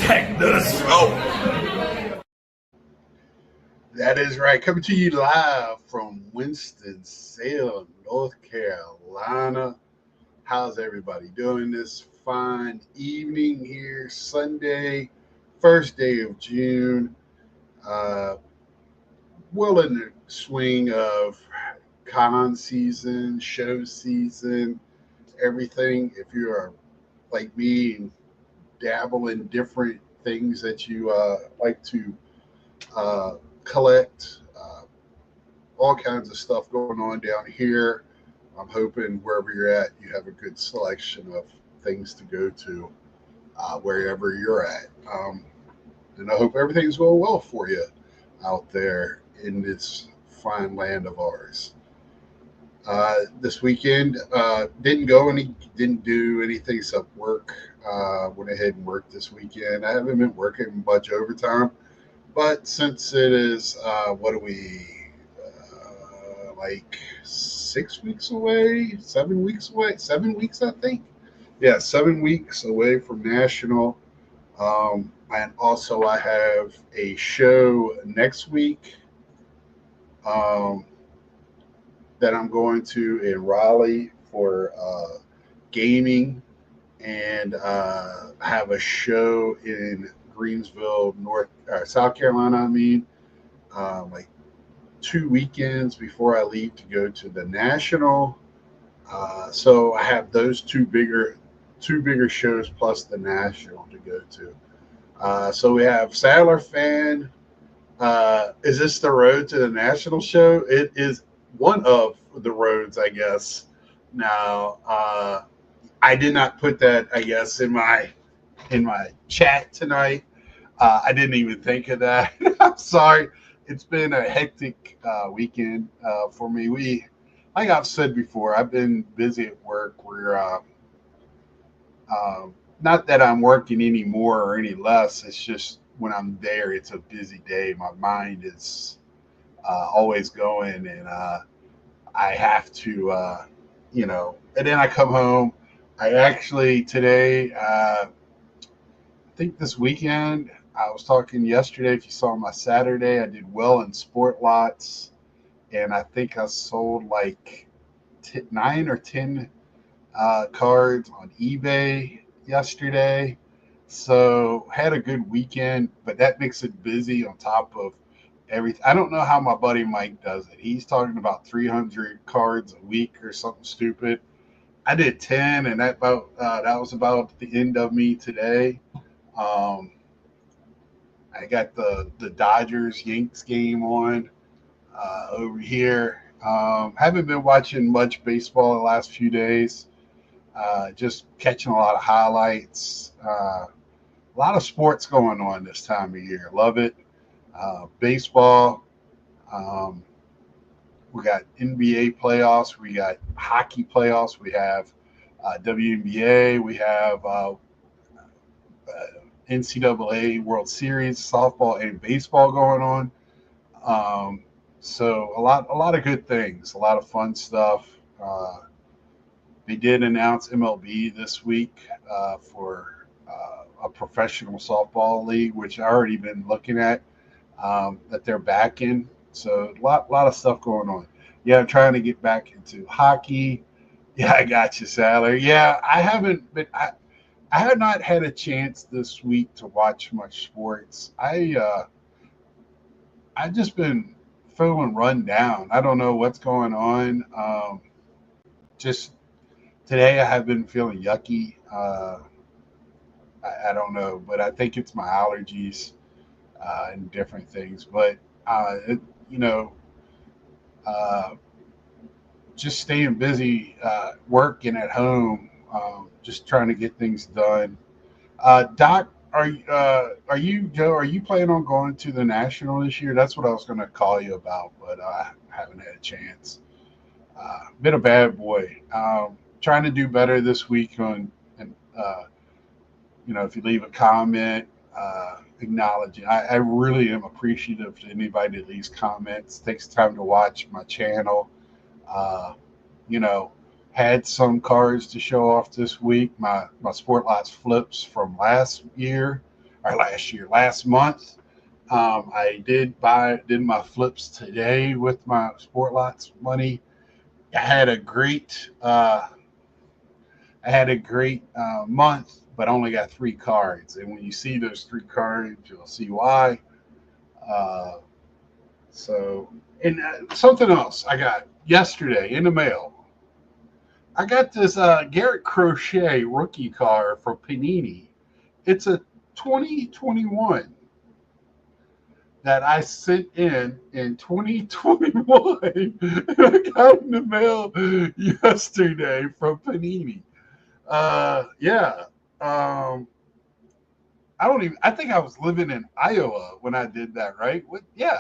Hashtag the show. That is right. Coming to you live from Winston-Salem, North Carolina. How's everybody doing this fine evening here? Sunday, first day of June. Uh, well in the swing of con season, show season, everything. If you are like me and dabble in different things that you like to uh, collect, all kinds of stuff going on down here. I'm hoping wherever you're at, you have a good selection of things to go to wherever you're at. And I hope everything's going well for you out there in this fine land of ours. This weekend didn't do anything except work. Went ahead and worked this weekend. I haven't been working much overtime, but since it is, what are we, like 6 weeks away, 7 weeks away, 7 weeks, I think. Yeah, 7 weeks away from National. And also, I have a show next week um, that I'm going to in Raleigh for gaming, and have a show in Greensville, South Carolina. I mean, like 2 weekends before I leave to go to the National. So I have those two bigger shows plus the National to go to. So we have Sadler Fan. Is this the road to the National show? It is one of the roads, I guess. Now, I did not put that, I guess, in my chat tonight. I didn't even think of that. I'm sorry. It's been a hectic weekend for me. Like I've said before, I've been busy at work. Not that I'm working any more or any less. It's just when I'm there, it's a busy day. My mind is always going, and I have to, and then I come home. I actually today, I think this weekend, I was talking yesterday. If you saw my Saturday, I did well in sport lots, and I think I sold like 9 or 10 cards on eBay yesterday. So had a good weekend, but that makes it busy on top of everything. I don't know how my buddy Mike does it. He's talking about 300 cards a week or something stupid. I did 10, and that was about the end of me today. Um, I got the Dodgers Yanks game on over here. Haven't been watching much baseball the last few days. Just catching a lot of highlights. A lot of sports going on this time of year. Love it. Baseball. Um, we got NBA playoffs. We got hockey playoffs. We have WNBA. We have NCAA World Series, softball and baseball going on. Um, so a lot of good things, a lot of fun stuff. They did announce MLB this week for a professional softball league, which I already been looking at, that they're back in. So a lot of stuff going on. Yeah, I'm trying to get back into hockey. Yeah, I got you, Sailor. Yeah, I haven't been. I have not had a chance this week to watch much sports. I've just been feeling run down. I don't know what's going on. Just today, I have been feeling yucky. I don't know, but I think it's my allergies and different things. But it, you know, uh, just staying busy, working at home, just trying to get things done. Doc, are you Joe? Are you planning on going to the national this year? That's what I was going to call you about, but I haven't had a chance. Been a bad boy. Trying to do better this week on, and if you leave a comment, acknowledging. I really am appreciative to anybody that leaves comments, takes time to watch my channel. Uh, you know, had some cards to show off this week. My Sport Lots flips from last year. or last month. I did my flips today with my Sport Lots money. I had a great month, but only got 3 cards. And when you see those 3 cards, you'll see why. Uh, so, and something else I got yesterday in the mail. I got this Garrett Crochet rookie card from Panini. It's a 2021 that I sent in 2021. And I got in the mail yesterday from Panini. Yeah. I think I was living in Iowa when I did that, right? Yeah.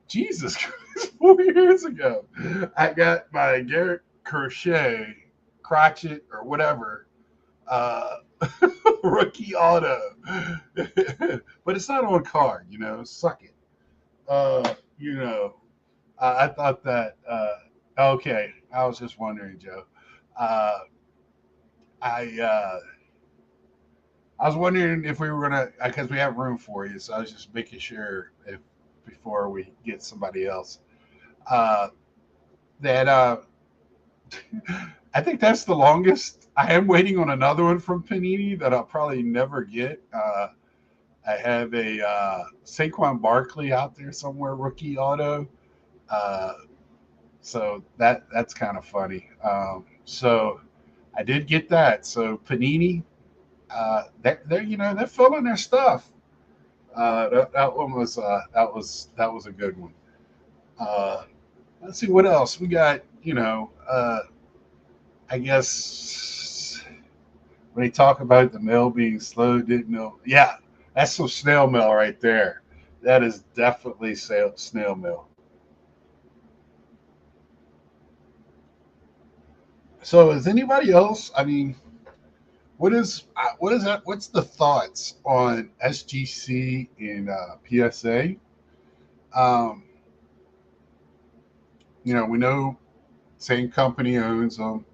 Jesus Christ, 4 years ago. I got my Garrett Crochet, Crotchet, or whatever, uh, rookie auto. But it's not on card, suck it. Uh, you know, I thought that, okay, I was just wondering, Joe. Uh, I, uh, I was wondering if we were gonna, because we have room for you, so I was just making sure if before we get somebody else. Uh, that I think that's the longest. I am waiting on another one from Panini that I'll probably never get. I have a Saquon Barkley out there somewhere, rookie auto. Uh, so that's kind of funny. So I did get that. So Panini, they're filling their stuff. That one was that was a good one. Uh, let's see what else we got. I guess when they talk about the mail being slow, didn't know. Yeah, that's some snail mail right there. That is definitely snail mail. So, is anybody else? I mean, what is that? What's the thoughts on SGC and PSA? Um, we know same company owns them.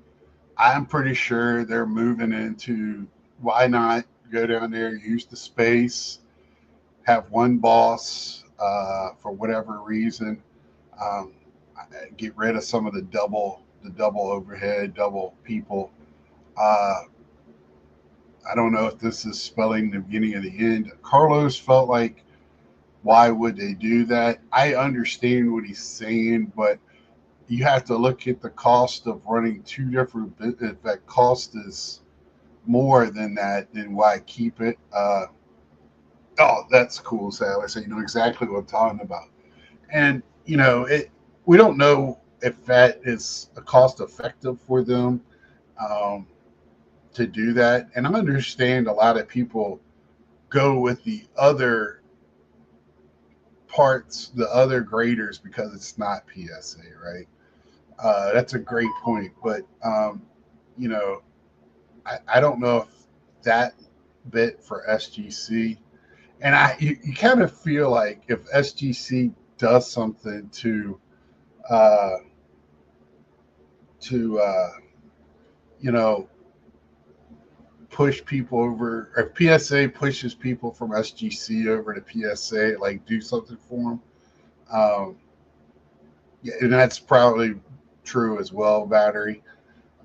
I'm pretty sure they're moving into why not go down there, use the space, have one boss for whatever reason, um, get rid of some of the double overhead, double people. Uh, I don't know if this is spelling the beginning of the end. Carlos felt like, why would they do that? I understand what he's saying, but you have to look at the cost of running two different. If that cost is more than that, then why keep it? Oh, that's cool, Sally. So you know exactly what I'm talking about. And we don't know if that is a cost effective for them um, to do that. And I understand a lot of people go with the other parts, the other graders, because it's not PSA, right? That's a great point, but you know, I don't know if that bit for SGC, and you kind of feel like if SGC does something uh, to you know push people over, or PSA pushes people from SGC over to PSA, like do something for them. Um, yeah, and that's probably true as well, Battery.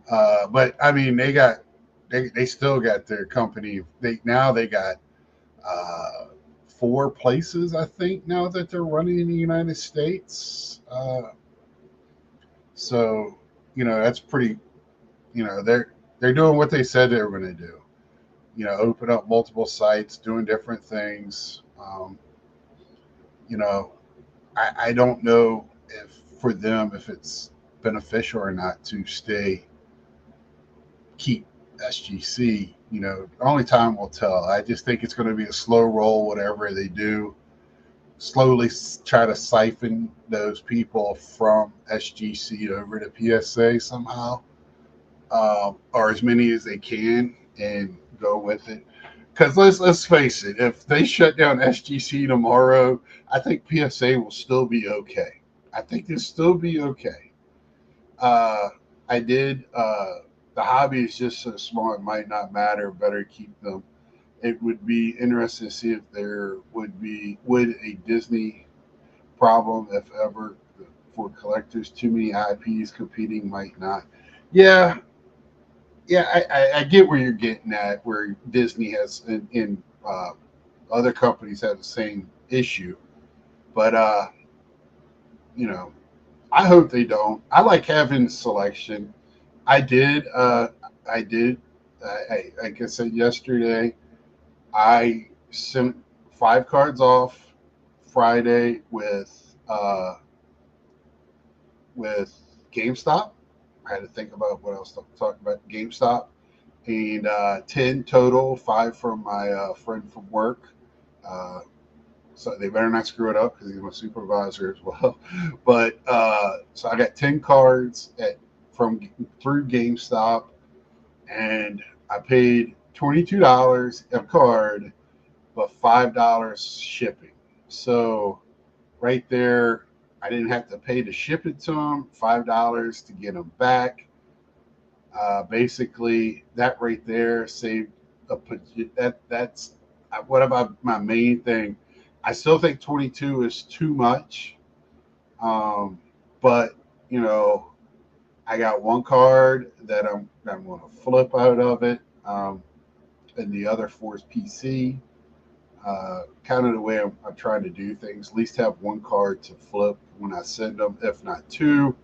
But I mean, they still got their company. They got uh, 4 places, I think, now that they're running in the United States. So that's pretty. They're doing what they said they were going to do. Open up multiple sites, doing different things. You know, I don't know if for them if it's beneficial or not to keep SGC. Only time will tell. I just think it's going to be a slow roll, whatever they do. Slowly try to siphon those people from SGC over to PSA somehow, or as many as they can, and go with it. Because let's face it, if they shut down SGC tomorrow, I think PSA will still be okay. I think they'll still be okay. Uh, I did. The hobby is just so small; it might not matter. Better keep them it would be interesting to see if there would a Disney problem, if ever, for collectors. Too many IPs competing might not. Yeah, yeah, I get where you're getting at, where Disney has in other companies have the same issue, but you know, I hope they don't. I like having selection. I did. I did. Like I said yesterday, I sent 5 cards off Friday with GameStop. I had to think about what else to talk about. GameStop, and 10 total. 5 from my friend from work. Uh, so they better not screw it up because he's my supervisor as well. But so I got 10 cards from through GameStop, and I paid $22 a card, but $5 shipping. So right there, I didn't have to pay to ship it to them. $5 to get them back. Basically, that right there saved that's what about my main thing. I still think 22 is too much, but you know, I got one card that I'm going to flip out of it, and the other four is PC. Kind of the way I'm trying to do things. At least have one card to flip when I send them, if not two.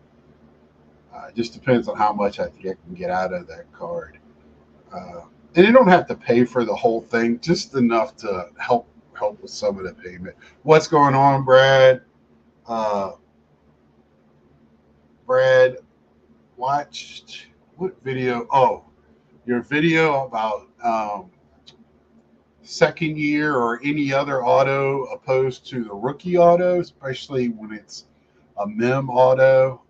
It just depends on how much I think I can get out of that card. And you don't have to pay for the whole thing, just enough to help with some of the payment. What's going on, Brad? Uh, Brad watched what video? Oh, your video about second year or any other auto opposed to the rookie auto, especially when it's a mem auto.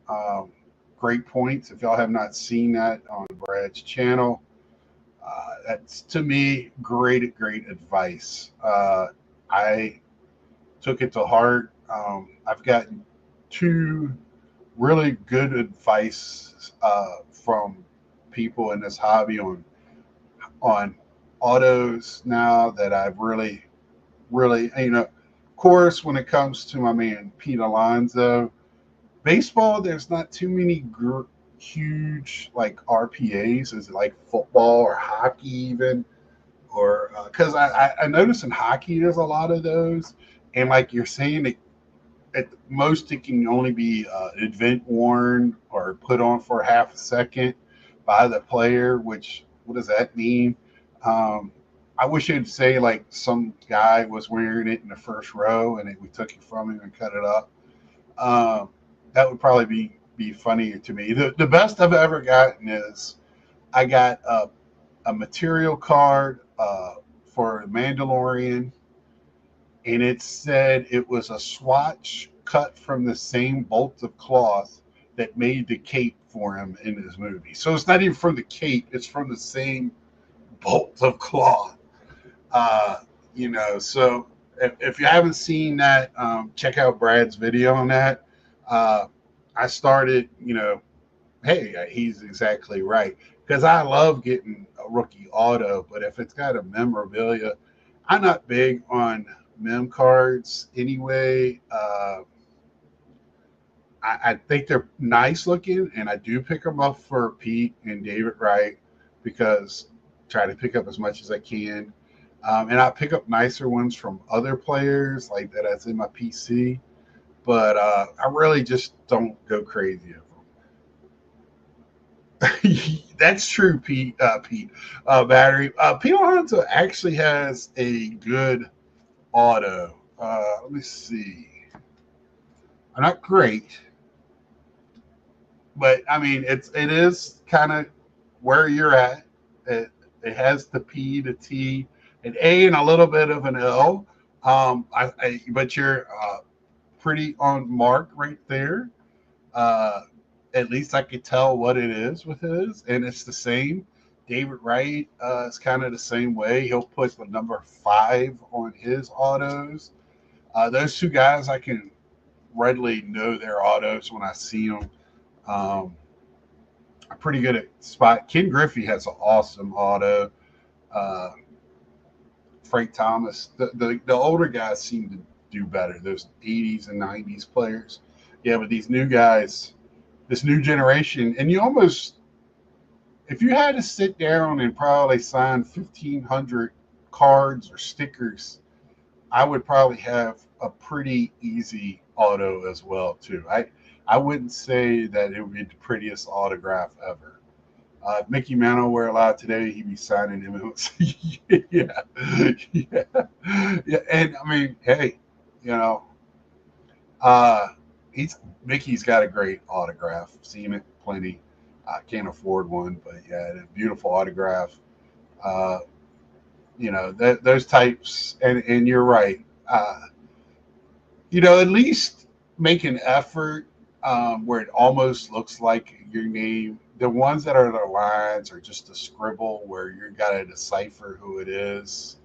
Great points. If y'all have not seen that on Brad's channel, that's to me great advice. I took it to heart. I've gotten two really good advice from people in this hobby on autos now that I've really, of course, when it comes to my man Pete Alonso, baseball, there's not too many huge like RPAs as like football or hockey even, or because I notice in hockey there's a lot of those, and like you're saying, at most it can only be event worn or put on for half a second by the player, which what does that mean? Um, I wish it'd say like some guy was wearing it in the first row and we took it from him and cut it up. Um, that would probably be funnier to me. The best I've ever gotten is I got a material card for Mandalorian, and it said it was a swatch cut from the same bolt of cloth that made the cape for him in his movie. So it's not even from the cape; it's from the same bolt of cloth. Uh, so if you haven't seen that, check out Brad's video on that. Uh, I started, hey, he's exactly right. Because I love getting a rookie auto, but if it's got a memorabilia, I'm not big on mem cards anyway. I think they're nice looking, and I do pick them up for Pete and David Wright because try to pick up as much as I can. And I pick up nicer ones from other players like that that's in my PC, but I really just don't go crazy over them. That's true, Pete. Battery. Pete Alonso actually has a good auto. Let me see. Not great, but I mean it is kind of where you're at. It has the P, the T, an A, and a little bit of an L. But you're pretty on mark right there. Uh, at least I could tell what it is with his, and it's the same. David Wright is kind of the same way. He'll put the number 5 on his autos. Those two guys, I can readily know their autos when I see them. Um, I'm pretty good at spot. Ken Griffey has an awesome auto. Uh, Frank Thomas. The older guys seem to do better. Those 80s and 90s players. Yeah, but these new guys, this new generation, and you almost, if you had to sit down and probably sign 1,500 cards or stickers, I would probably have a pretty easy auto as well too. I wouldn't say that it would be the prettiest autograph ever. Mickey Mantle were allowed today, he'd be signing him. Yeah, yeah. And I mean, hey, you know, uh, he's Mickey's got a great autograph. Seen it plenty. I can't afford one, but yeah, a beautiful autograph. Uh, those types, and you're right. At least make an effort where it almost looks like your name. The ones that are the lines are just a scribble where you got to decipher who it is.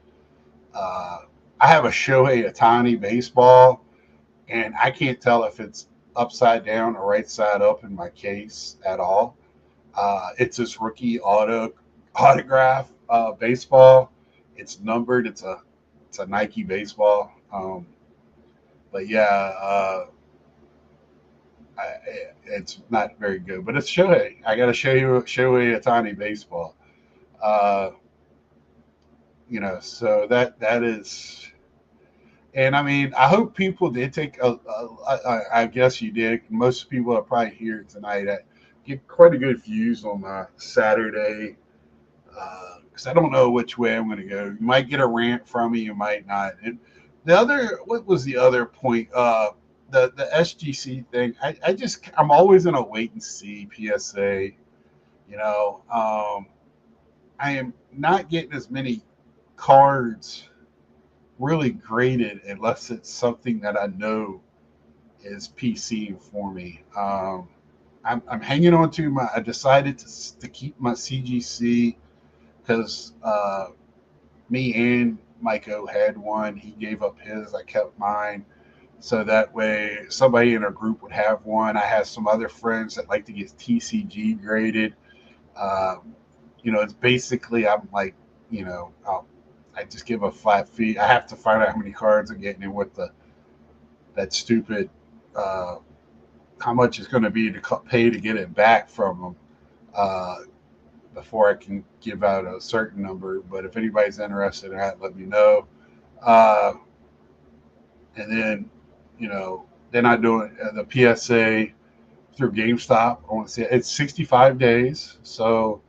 Uh, I have a Shohei Ohtani baseball, and I can't tell if it's upside down or right side up in my case at all. It's his rookie autograph baseball. It's numbered. It's a Nike baseball. But yeah, it's not very good. But it's Shohei. I got to show you Shohei Ohtani baseball. Uh, so that is. And I mean, I hope people did take I guess you did. Most people are probably here tonight. I get quite a good views on my Saturday because I don't know which way I'm going to go. You might get a rant from me, you might not. And what was the other point? The SGC thing. I'm always in a wait and see PSA. I am not getting as many cards really graded unless it's something that I know is PC for me. I'm hanging on to my. I decided to keep my CGC because me and Mike O had one. He gave up his. I kept mine. So that way somebody in our group would have one. I have some other friends that like to get TCG graded. It's basically I'm like, I just give a flat fee. I have to find out how many cards I'm getting and what that stupid how much it's going to be to pay to get it back from them before I can give out a certain number. But if anybody's interested in that, let me know. Uh, and then, then I do the PSA through GameStop. I want to say it's 65 days. So,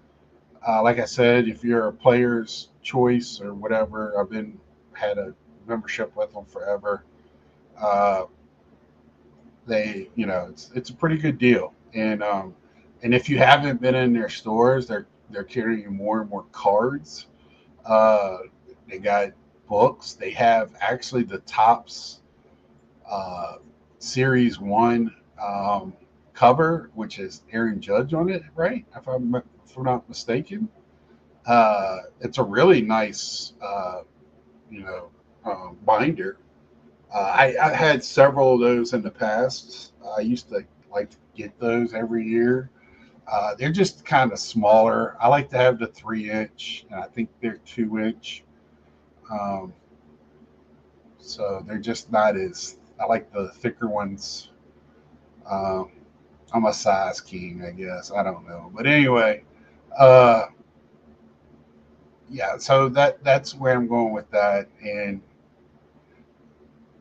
like I said, if you're a player's choice or whatever, had a membership with them forever. It's a pretty good deal. And if you haven't been in their stores, they're carrying more and more cards. They got books. They have actually the Topps Series 1 cover, which is Aaron Judge on it, right? If I'm not mistaken. It's a really nice, binder. I had several of those in the past. I used to like to get those every year. They're just kind of smaller. I like to have the 3-inch, and I think they're 2-inch. Um, so they're just not as. I like the thicker ones. Um, I'm a size king, I guess. I don't know, but anyway, uh, yeah. So that's where I'm going with that. And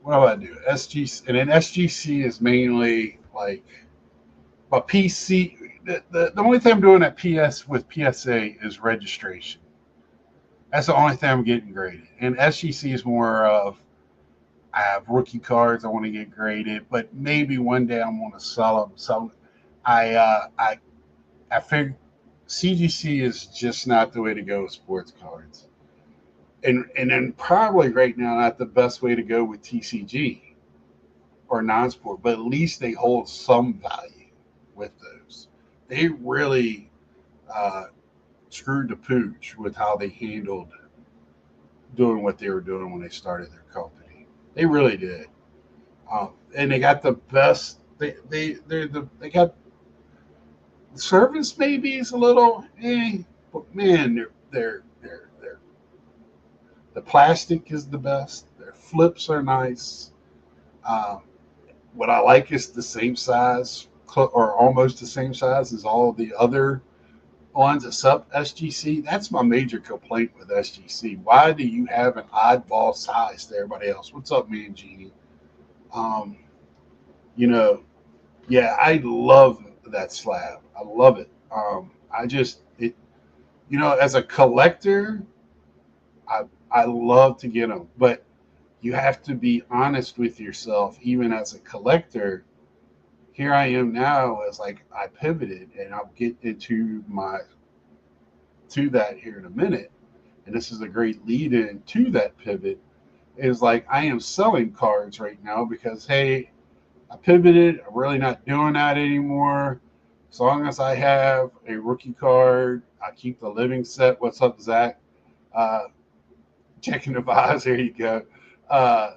what do I do? SGC, and then SGC is mainly like a PC. The only thing I'm doing at PS with PSA is registration. That's the only thing I'm getting graded. And SGC is more of I have rookie cards I want to get graded, but maybe one day I'm going to sell them. So I figure CGC is just not the way to go with sports cards. And then probably right now not the best way to go with TCG or non-sport, but at least they hold some value with those. They really screwed the pooch with how they handled doing what they were doing when they started their company. They really did, and they got the best. They got the service maybe is a little but man, The plastic is the best. Their flips are nice. Um, what I like is the same size or almost the same size as all the other ones except SGC. That's my major complaint with SGC. Why do you have an oddball size to everybody else? What's up, man, Genie? Um, you know, yeah, I love that slab. I love it. I just it, as a collector, I I love to get them, but you have to be honest with yourself. Even as a collector, here I am now as like I pivoted, and I'll get into my to that here in a minute. And this is a great lead in to that pivot. Is like I am selling cards right now because hey, I pivoted. I'm really not doing that anymore. As long as I have a rookie card, I keep the living set. What's up, Zach? Uh, checking the vibes. There you go. Uh,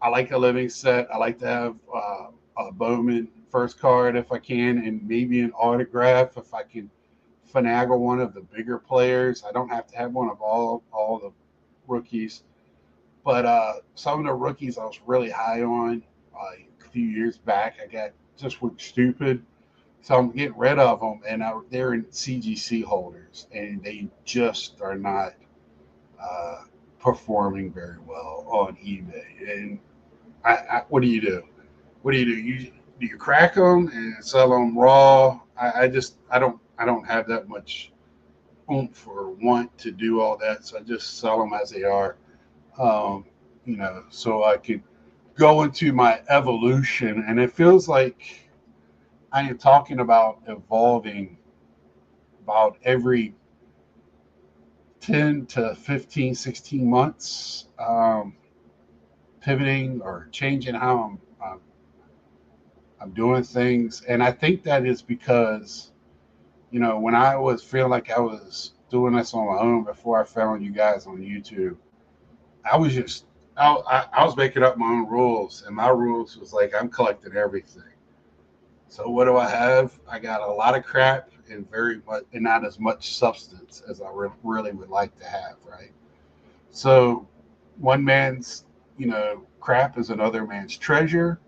I like a living set. I like to have a Bowman first card if I can, and maybe an autograph if I can finagle one of the bigger players. I don't have to have one of all the rookies, but some of the rookies I was really high on a few years back. I got just went stupid, so I'm getting rid of them, and they're in CGC holders, and they just are not uh, performing very well on eBay. And what do you do? What do you do? You crack them and sell them raw? I don't have that much oomph or want to do all that, so I just sell them as they are. Um, so I could go into my evolution, and it feels like I am talking about evolving about every 10 to 15, 16 months, pivoting or changing how I'm doing things. And I think that is because, when I was feeling like I was doing this on my own before I found you guys on YouTube, I was just, I was making up my own rules. And my rules was like, I'm collecting everything. So what do I have? I got a lot of crap and very much, and not as much substance as I really would like to have, right? So one man's, crap is another man's treasure.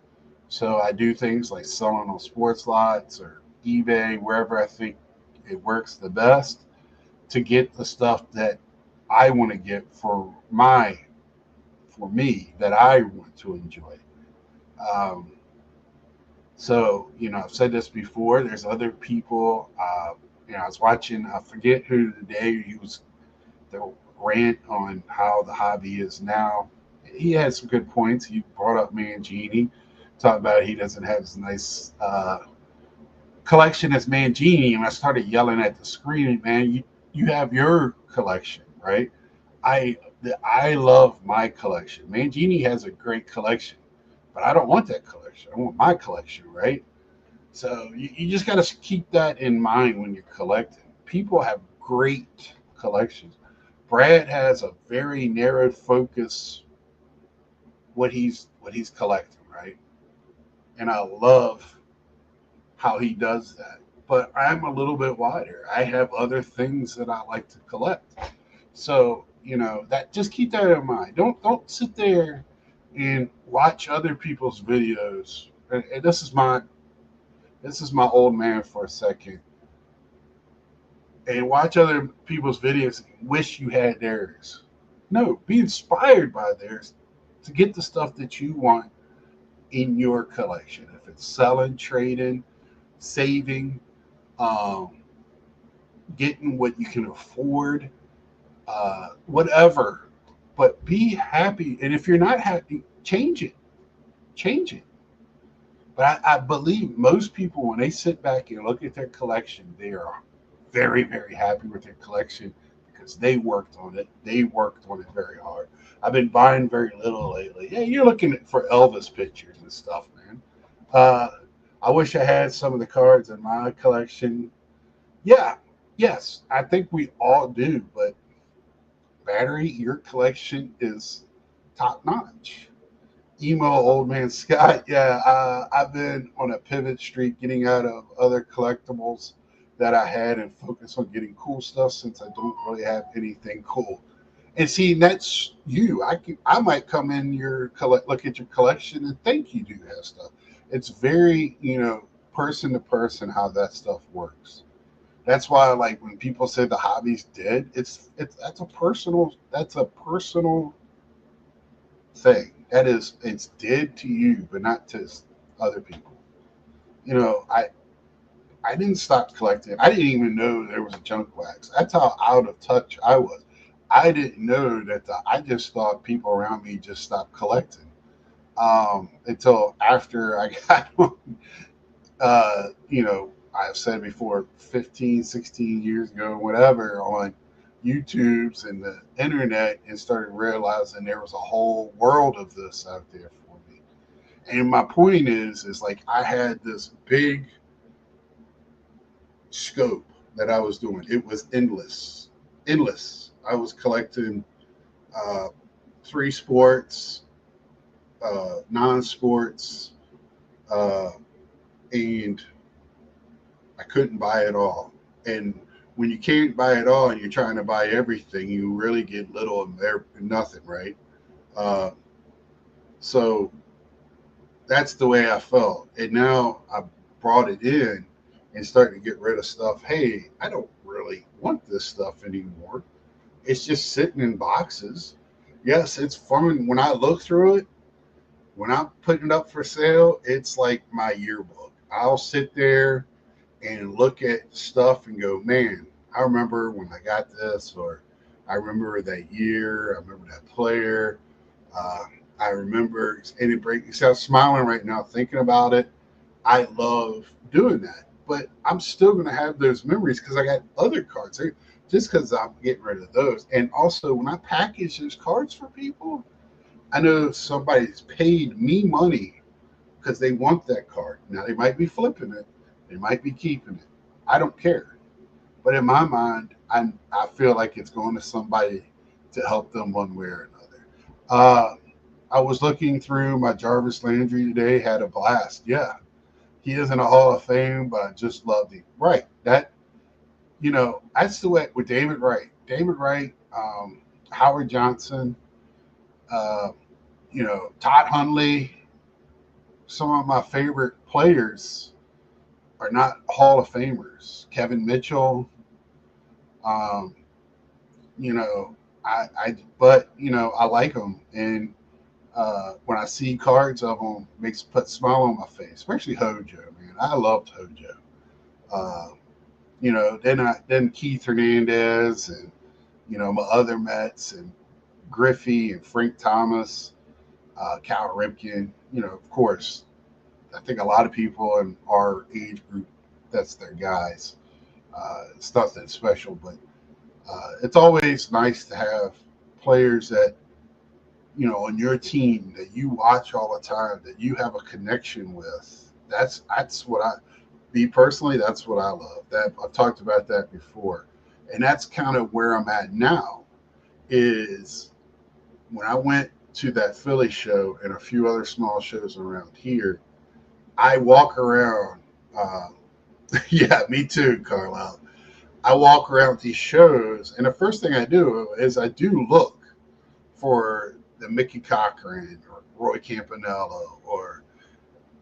So I do things like selling on sports lots or eBay, wherever I think it works the best to get the stuff that I want to get for me that I want to enjoy. Um, I've said this before. There's other people. I was watching. I forget who today. He was the rant on how the hobby is now. He had some good points. He brought up Mangini, talked about he doesn't have as nice collection as Mangini, and I started yelling at the screen, man, you have your collection, right? I I love my collection. Mangini has a great collection, but I don't want that collection. I want my collection, right? So you just got to keep that in mind when you're collecting. People have great collections. Brad has a very narrow focus what he's collecting, right? And I love how he does that. But I'm a little bit wider. I have other things that I like to collect. So, that just keep that in mind. Don't sit there and watch other people's videos. And this is my old man for a second. And watch other people's videos and wish you had theirs. No, be inspired by theirs to get the stuff that you want in your collection. If it's selling, trading, saving, um, getting what you can afford, whatever. But be happy. And if you're not happy, change it. Change it. But I believe most people, when they sit back and look at their collection, they are very, very happy with their collection because they worked on it. They worked on it very hard. I've been buying very little lately. Yeah, you're looking for Elvis pictures and stuff, man. Uh, I wish I had some of the cards in my collection. Yeah, yes, I think we all do. But Battery, your collection is top notch. Emo old man Scott. Yeah, I've been on a pivot streak, getting out of other collectibles that I had and focus on getting cool stuff since I don't really have anything cool. And see, that's you. I might come in your look at your collection and think you do have stuff. It's very, person to person how that stuff works. That's why, like, when people say the hobby's dead, it's that's a personal thing. It's dead to you, but not to other people. You know, I didn't stop collecting. I didn't even know there was a junk wax. That's how out of touch I was. I didn't know that. I just thought people around me just stopped collecting until after I got, I've said before, 15, 16 years ago, whatever, on YouTube's and the internet, and started realizing there was a whole world of this out there for me. And my point is like I had this big scope that I was doing. It was endless, endless. I was collecting uh, three sports, non-sports, uh, and I couldn't buy it all. And when you can't buy it all and you're trying to buy everything, you really get little and there nothing, right? Uh, so that's the way I felt. And now I brought it in and starting to get rid of stuff. Hey, I don't really want this stuff anymore. It's just sitting in boxes. Yes, it's fun when I look through it. When I'm putting it up for sale, it's like my yearbook. I'll sit there and look at stuff and go, man, I remember when I got this, or I remember that year, I remember that player. Uh, I remember, and it breaks. I'm smiling right now thinking about it. I love doing that, but I'm still going to have those memories because I got other cards. Just because I'm getting rid of those, and also when I package those cards for people, I know somebody's paid me money because they want that card. Now they might be flipping it, they might be keeping it. I don't care. But in my mind, I feel like it's going to somebody to help them one way or another. Uh, I was looking through my Jarvis Landry today, had a blast. Yeah, he isn't a Hall of Fame, but I just loved him. Right. That's the way with David Wright. David Wright, Howard Johnson, uh, Todd Hundley, some of my favorite players are not Hall of Famers. Kevin Mitchell, um, you know, but I like them, and when I see cards of them, makes put a smile on my face. Especially Hojo, man. I loved Hojo. Uh, then Keith Hernandez, and my other Mets, and Griffey and Frank Thomas, Cal Ripken. Of course, I think a lot of people in our age group, that's their guys. It's nothing special, but it's always nice to have players that on your team that you watch all the time, that you have a connection with. That's what me personally, that's what I love. That I've talked about that before, and that's kind of where I'm at now. Is when I went to that Philly show and a few other small shows around here, I walk around. Uh, yeah, me too, Carlisle. I walk around these shows, and the first thing I do is I do look for the Mickey Cochran or Roy Campanello or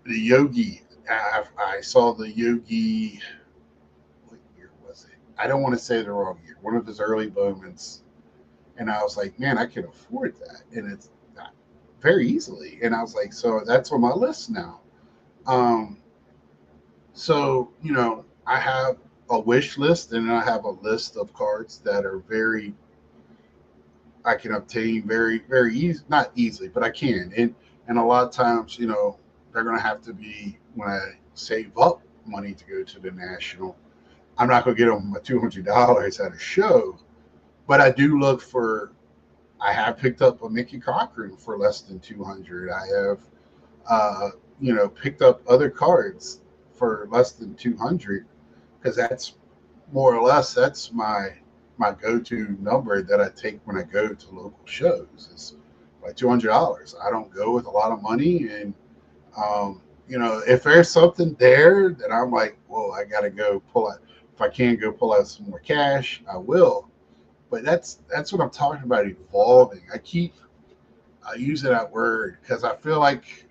the Yogi. I saw the Yogi. What year was it? I don't want to say the wrong year. One of his early moments, and I was like, man, I can afford that, and it's very easily. And I was like, so that's on my list now. Um, so I have a wish list, and then I have a list of cards that are very I can obtain very very easy, not easily, but I can. And a lot of times, they're going to have to be when I save up money to go to the national. I'm not going to get them my $200 at a show, but I do look for. I have picked up a Mickey Cochran for less than 200. I have, picked up other cards for less than 200 because that's more or less that's my go-to number that I take when I go to local shows. Is like $200. I don't go with a lot of money, and if there's something there that I'm like, well, I got to go pull out. If I can't go pull out some more cash, I will. But that's what I'm talking about, evolving. I use that word because I feel like,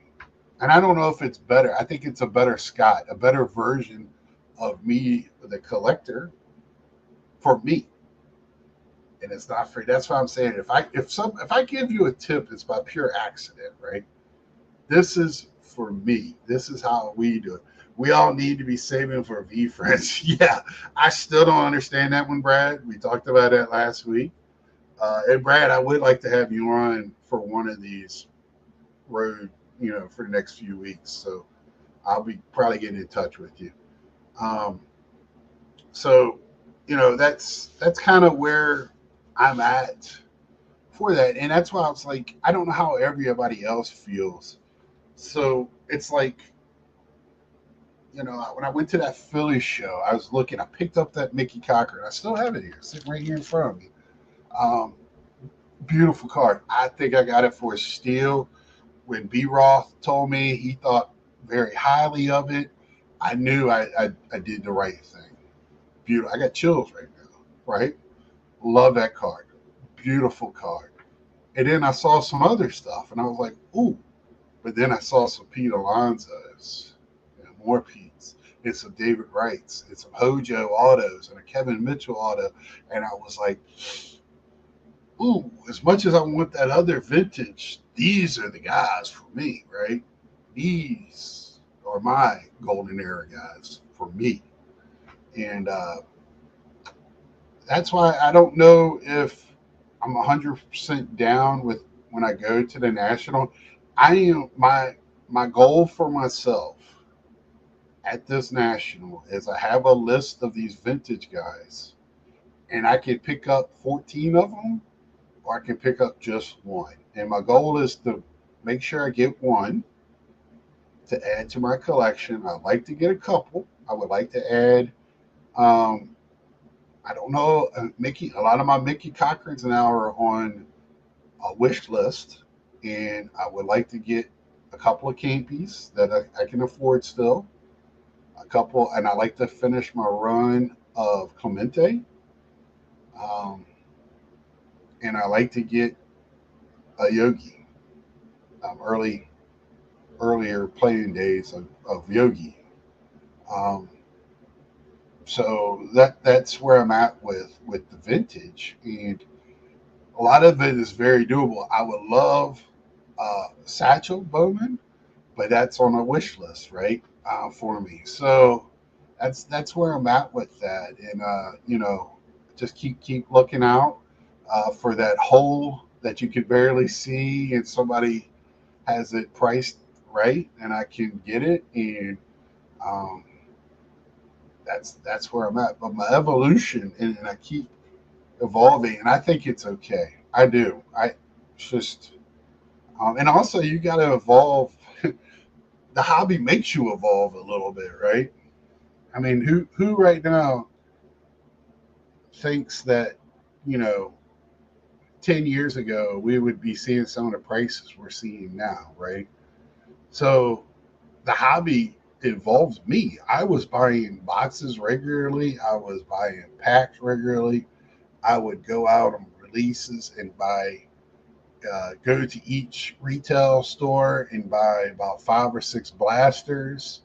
and I don't know if it's better. I think it's a better Scott, a better version of me, the collector, for me. And it's not free. That's why I'm saying if I give you a tip, it's by pure accident, right? This is for me. This is how we do it. We all need to be saving for V friends. Yeah, I still don't understand that one, Brad. We talked about that last week. And Brad, I would like to have you on for one of these road, for the next few weeks. So I'll be probably getting in touch with you. Um, so, that's kind of where I'm at for that, and that's why I was like, I don't know how everybody else feels. So it's like, when I went to that Philly show, I was looking, I picked up that Mickey Cochran. I still have it here, sitting right here in front of me. Um, Beautiful card. I think I got it for a steal. When B. Roth told me he thought very highly of it, I knew I did the right thing. Beautiful. I got chills right now, right? Love that card. Beautiful card. And then I saw some other stuff, and I was like, ooh. But then I saw some Pete Alonso's, more Pete's, and some David Wrights, and some Hojo autos, and a Kevin Mitchell auto. And I was like, ooh, as much as I want that other vintage, these are the guys for me, right? These are my golden era guys for me. And that's why I don't know if I'm 100% down with when I go to the national. I am my goal for myself at this national is I have a list of these vintage guys, and I can pick up 14 of them, or I can pick up just one. And my goal is to make sure I get one to add to my collection. I'd like to get a couple. I would like to add. Um, I don't know, Mickey. A lot of my Mickey Cochrans now are on a wish list, and I would like to get a couple of Campies that I can afford still. A couple, and I like to finish my run of Clemente, um, and I like to get a Yogi. Earlier playing days of Yogi. Um, so that's where I'm at with the vintage, and a lot of it is very doable. I would love Satchel Bowman, but that's on a wish list, right? For me. So that's where I'm at with that, and just keep looking out for that hole that you could barely see, and somebody has it priced right, and I can get it, and um, that's where I'm at. But my evolution, and I keep evolving, and I think it's okay. I do. It's just, and also you got to evolve. The hobby makes you evolve a little bit, right? I mean, who right now thinks that, you know 10 years ago we would be seeing some of the prices we're seeing now, right? So the hobby involves me. I was buying boxes regularly. I was buying packs regularly. I would go out on releases and go to each retail store and buy about 5 or 6 blasters,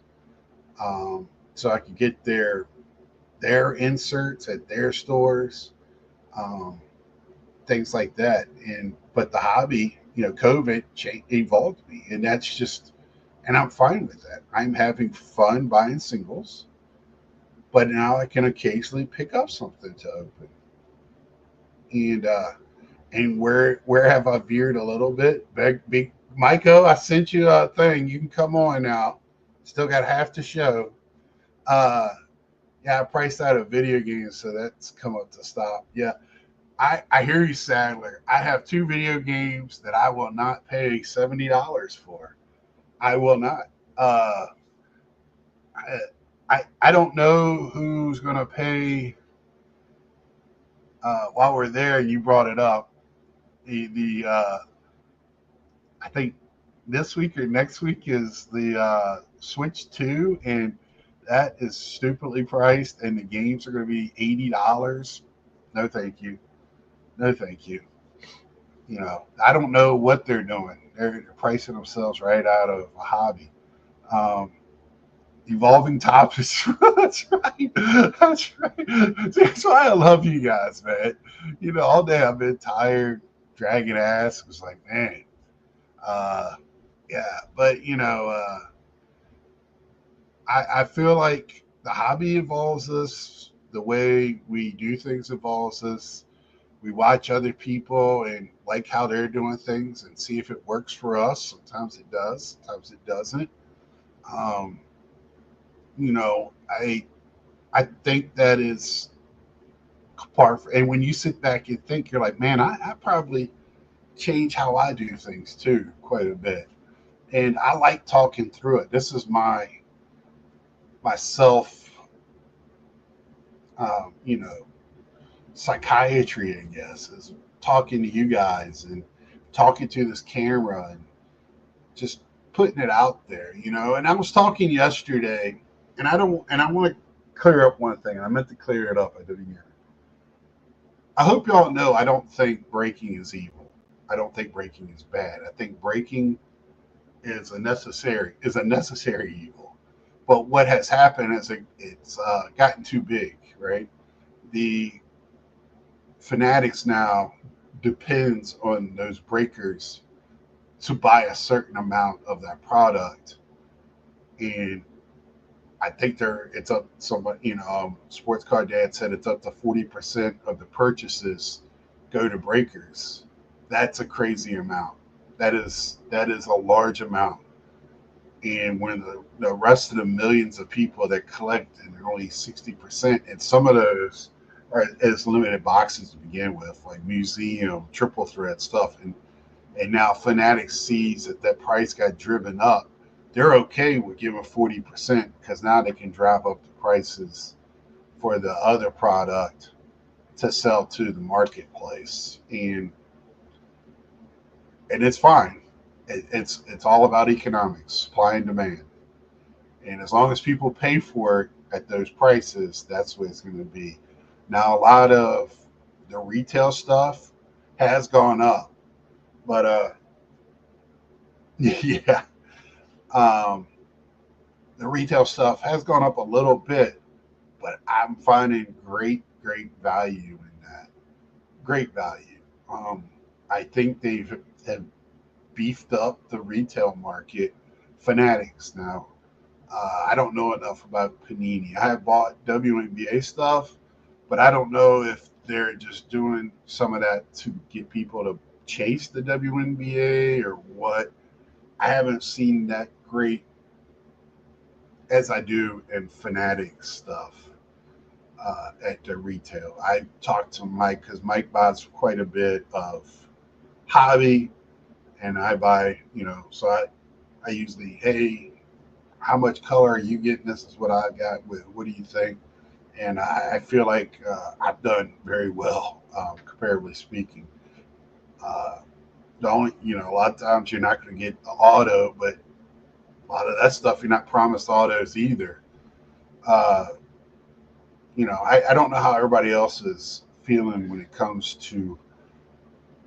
so I could get their inserts at their stores, um, things like that. And but the hobby, COVID evolved me, and that's just, and I'm fine with that. I'm having fun buying singles, but now I can occasionally pick up something to open. And where have I veered a little bit? Big Michael, I sent you a thing. You can come on now. Still got half the show. Uh, yeah, I priced out of video games, so that's come up to stop. Yeah, I hear you, Sadler. I have 2 video games that I will not pay $70 for. I will not. Uh, I, I don't know who's gonna pay. While we're there, you brought it up. The I think this week or next week is the Switch 2, and that is stupidly priced, and the games are going to be $80. No, thank you. No, thank you. You know, I don't know what they're doing. They're pricing themselves right out of a hobby. Um, Evolving topics. That's right. That's right. That's why I love you guys, man. You know, all day I've been tired, dragging ass. It was like, man, uh, yeah. But you know, I feel like the hobby evolves us. The way we do things evolves us. We watch other people and like how they're doing things and see if it works for us. Sometimes it does. Sometimes it doesn't. Um, you know, I think that is and when you sit back and think, you're like, man, I probably change how I do things too quite a bit. And I like talking through it. This is my self, you know, psychiatry, I guess, is talking to you guys and talking to this camera and just putting it out there, you know. And I was talking yesterday, and I want to clear up one thing. And I meant to clear it up. I didn't hear. I hope y'all know I don't think breaking is evil. I don't think breaking is bad. I think breaking is a necessary evil. But what has happened is it's gotten too big, right? The fanatics now depends on those breakers to buy a certain amount of that product, and I think it's up. Somebody, you know, Sports Car Dad said it's up to 40% of the purchases go to breakers. That's a crazy amount. That is a large amount. And when the rest of the millions of people that collect, and only 60%, and some of those are as limited boxes to begin with, like museum, triple thread stuff, and now Fanatics sees that that price got driven up. They're okay with giving 40% because now they can drive up the prices for the other product to sell to the marketplace, and it's fine. It's all about economics, supply and demand, and as long as people pay for it at those prices, that's what it's going to be. Now, a lot of the retail stuff has gone up, but yeah, um, the retail stuff has gone up a little bit, but I'm finding great value in that. Great value. Um, I think have beefed up the retail market. Fanatics now. I don't know enough about Panini. I have bought WNBA stuff, but I don't know if they're just doing some of that to get people to chase the WNBA or what. I haven't seen that great as I do in Fanatic stuff at the retail. I talked to Mike because Mike buys quite a bit of hobby, and I buy, you know, so I usually, hey, how much color are you getting? This is what I got. What do you think? And I feel like I've done very well, comparatively speaking. Uh, the only, you know, a lot of times you're not going to get the auto, but a lot of that stuff you're not promised autos either. Uh, you know, I don't know how everybody else is feeling when it comes to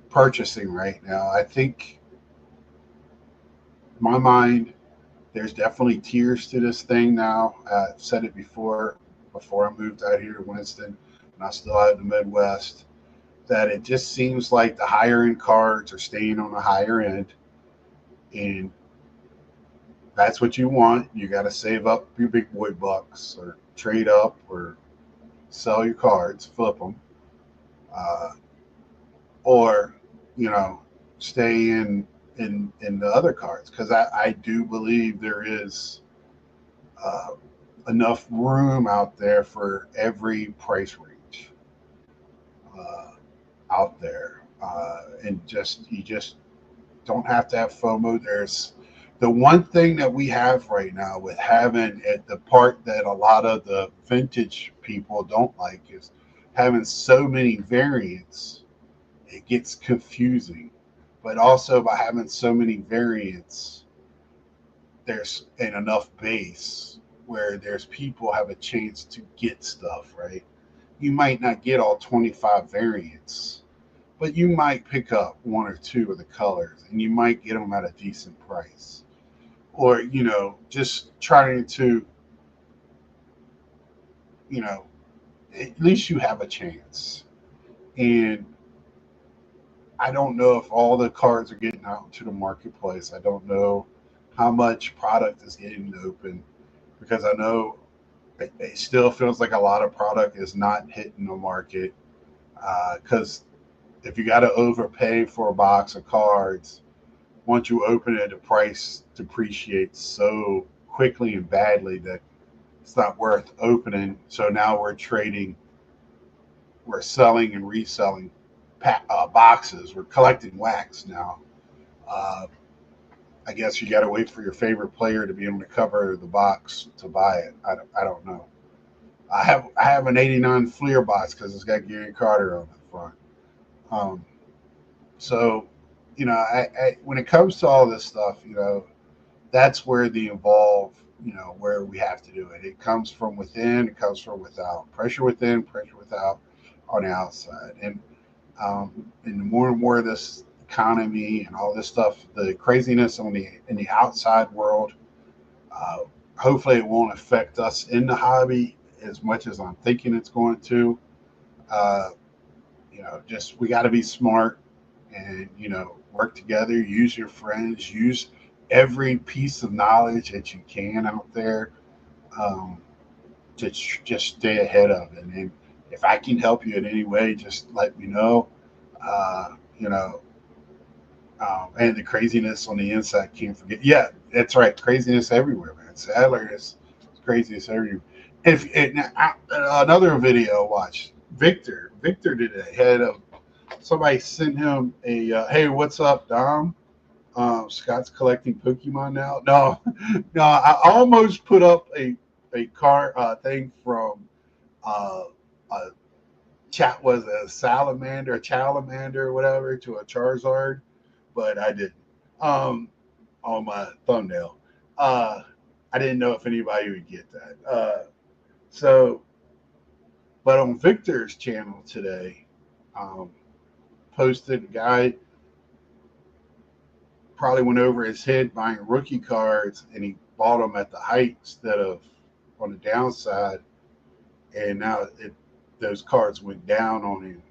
purchasing right now. I think my mind, there's definitely tiers to this thing now. I've said it before I moved out here to Winston, and I still out in the Midwest, that it just seems like the higher end cards are staying on the higher end, and that's what you want. You got to save up your big boy bucks, or trade up, or sell your cards, flip them, uh, or you know, stay in the other cards because I do believe there is uh, enough room out there for every price range uh, out there, and just you just don't have to have FOMO. There's the one thing that we have right now with having it, the part that a lot of the vintage people don't like is having so many variants. It gets confusing, but also by having so many variants, there's an enough base where there's people have a chance to get stuff right. You might not get all 25 variants, but you might pick up one or two of the colors, and you might get them at a decent price, or just trying to, you know, at least you have a chance. And I don't know if all the cards are getting out to the marketplace. I don't know how much product is getting open, because I know it still feels like a lot of product is not hitting the market. Because if you got to overpay for a box of cards, once you open it, the price depreciates so quickly and badly that it's not worth opening. So now we're selling and reselling boxes. We're collecting wax now. Uh, I guess you got to wait for your favorite player to be able to cover the box to buy it. I don't know. I have an '89 Fleer box because it's got Gary Carter on the front. Um, so, when it comes to all this stuff, that's where the evolve, where we have to do it. It comes from within, it comes from without. Pressure within, pressure without on the outside. And the more and more of this economy and all this stuff, the craziness in the outside world, uh, hopefully it won't affect us in the hobby as much as I'm thinking it's going to. Uh, just we got to be smart and work together. Use your friends. Use every piece of knowledge that you can out there, um, to just stay ahead of it. And if I can help you in any way, just let me know. Uh, you know, and the craziness on the inside, can't forget. Yeah, that's right. Craziness everywhere, man. Sadler is craziness everywhere. Another video I watched, Victor did a head of somebody sent him a hey, what's up, Dom? Scott's collecting Pokemon now. No, no, I almost put up a car thing from uh, a chat was a salamander, a Chalamander, or whatever, to a Charizard, but I didn't. Um, on my thumbnail, uh, I didn't know if anybody would get that. So, but on Victor's channel today, um, posted a guy probably went over his head buying rookie cards, and he bought them at the height instead of on the downside, and now those cards went down on him,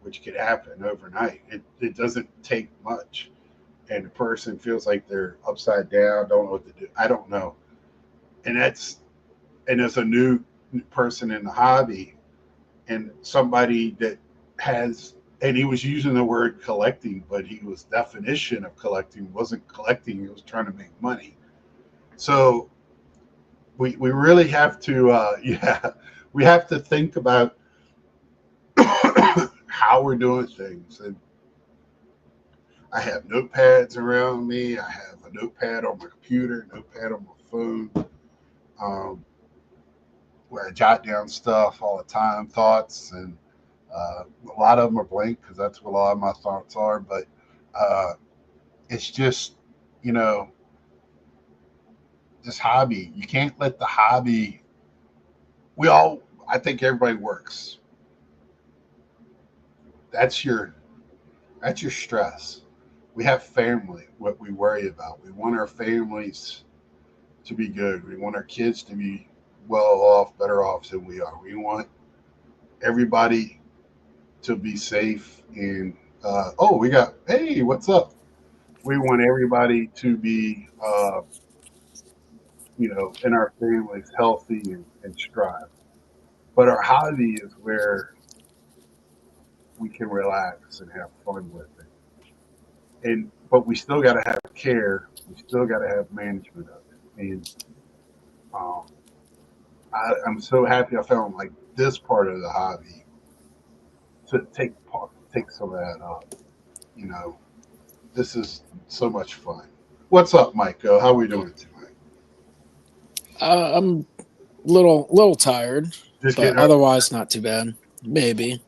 which could happen overnight. It doesn't take much, and the person feels like they're upside down, don't know what to do. I don't know, and as a new person in the hobby, and somebody that has, and he was using the word collecting, but he was definition of collecting wasn't collecting, he was trying to make money. So we really have to yeah, we have to think about how we're doing things. And I have notepads around me, I have a notepad on my computer, a notepad on my phone, um, where I jot down stuff all the time, thoughts, and a lot of them are blank because that's what a lot of my thoughts are. But uh, it's just, you know, this hobby. You can't let the hobby. I think everybody works. That's your that's your stress. We have family. What we worry about. We want our families to be good. We want our kids to be well off, better off than we are. We want everybody to be safe. And oh, we got, hey, what's up? We want everybody to be in our families healthy and strive. But our hobby is where we can relax and have fun with it. And but we still got to have care. We still got to have management of it. And um, I'm so happy I found like this part of the hobby to take some of that up. You know, this is so much fun. What's up, Mike? How we doing tonight? I'm little tired, Just but getting up. otherwise not too bad. Maybe.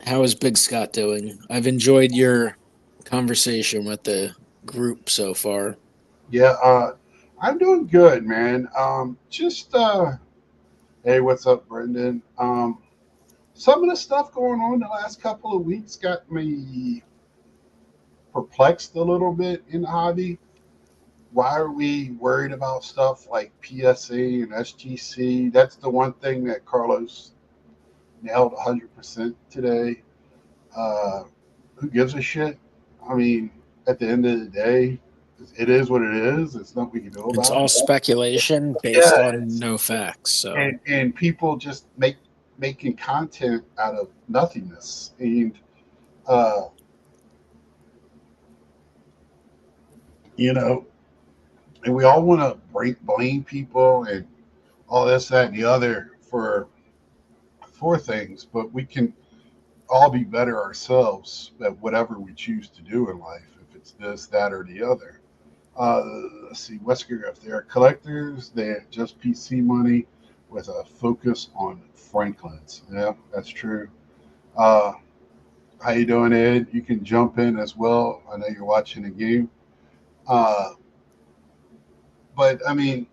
How is Big Scott doing? I've enjoyed your conversation with the group so far. Yeah, I'm doing good, man. Just hey, what's up, Brendan? some of the stuff going on the last couple of weeks got me perplexed a little bit in the hobby. Why are we worried about stuff like PSA and SGC? That's the one thing that Carlos nailed 100% today. Who gives a shit? I mean, at the end of the day, it is what it is. It's nothing we can do It's about all it. speculation based Yeah, on no facts. So and people just making content out of nothingness, and uh, you know, and we all want to blame people and all this, that, and the other for things, but we can all be better ourselves at whatever we choose to do in life. If it's this, that, or the other. Uh, let's see, Wesker, if they're collectors, they're just PC money with a focus on Franklin's. Yeah, that's true. Uh, how you doing, Ed? You can jump in as well. I know you're watching the game. Uh, but I mean,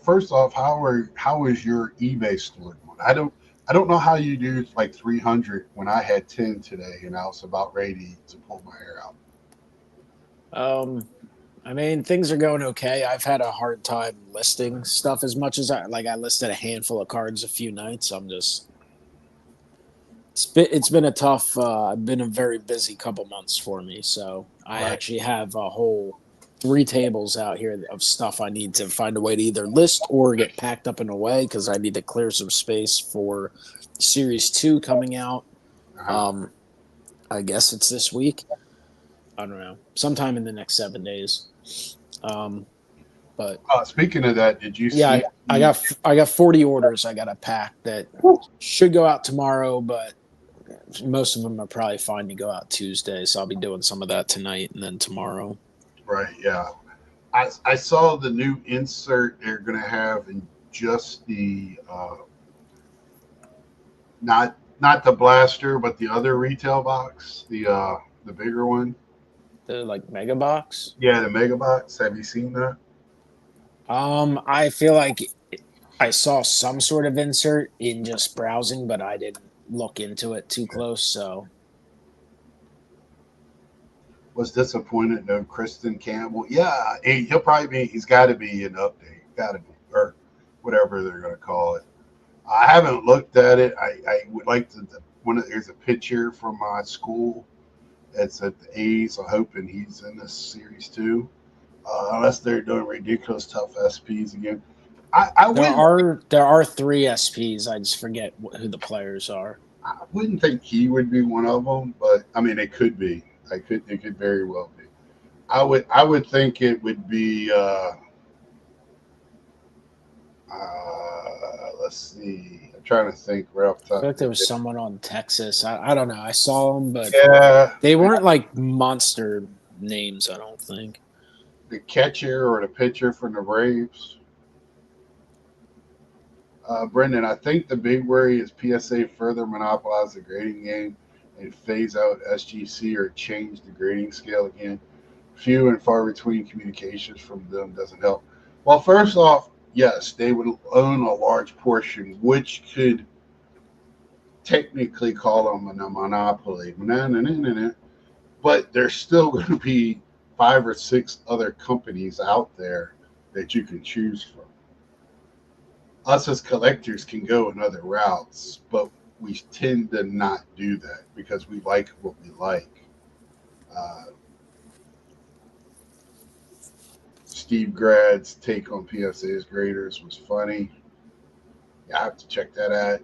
first off, how is your eBay store going? I don't know how you do like 300 when I had 10 today and I was about ready to pull my hair out. I mean, things are going okay. I've had a hard time listing stuff as much as I listed a handful of cards a few nights. It's been a tough. Been a very busy couple months for me. So I Right. actually have a whole 3 tables out here of stuff I need to find a way to either list or get packed up and away because I need to clear some space for Series 2 coming out. Uh-huh. I guess it's this week. I don't know, sometime in the next 7 days. But Speaking of that, did you yeah, see? I got 40 orders I got to pack that should go out tomorrow, but most of them are probably fine to go out Tuesday. So I'll be doing some of that tonight and then tomorrow. Right, yeah. I saw the new insert they're going to have in just the not the blaster, but the other retail box, the bigger one. The like mega box. Yeah, the mega box. Have you seen that? I feel like I saw some sort of insert in just browsing, but I didn't look into it too close. So Was disappointed though. Kristen Campbell. Yeah, he'll probably be. He's got to be an update. Got to be, or whatever they're going to call it. I haven't looked at it. I would like to. There's a picture from my school. It's at the A's. I'm hoping he's in this series too. Unless they're doing ridiculous tough SPs again. there are 3 SPs. I just forget who the players are. I wouldn't think he would be one of them, but I mean, it could be. It could very well be. I would think it would be. Let's see. I'm trying to think right off the I top. feel like there was someone on Texas. I don't know. I saw them, but Yeah, they weren't like monster names. I don't think. the catcher or the pitcher from the Braves. Brendan, I think the big worry is PSA further monopolize the grading game and phase out SGC or change the grading scale again. Few and far between communications from them doesn't help. Well, first off, yes, they would own a large portion, which could technically call them a monopoly. But there's still going to be 5 or 6 other companies out there that you can choose from. Us as collectors can go in other routes, but we tend to not do that because we like what we like. Uh, Steve Grad's take on PSA's graders was funny. Yeah, I have to check that out.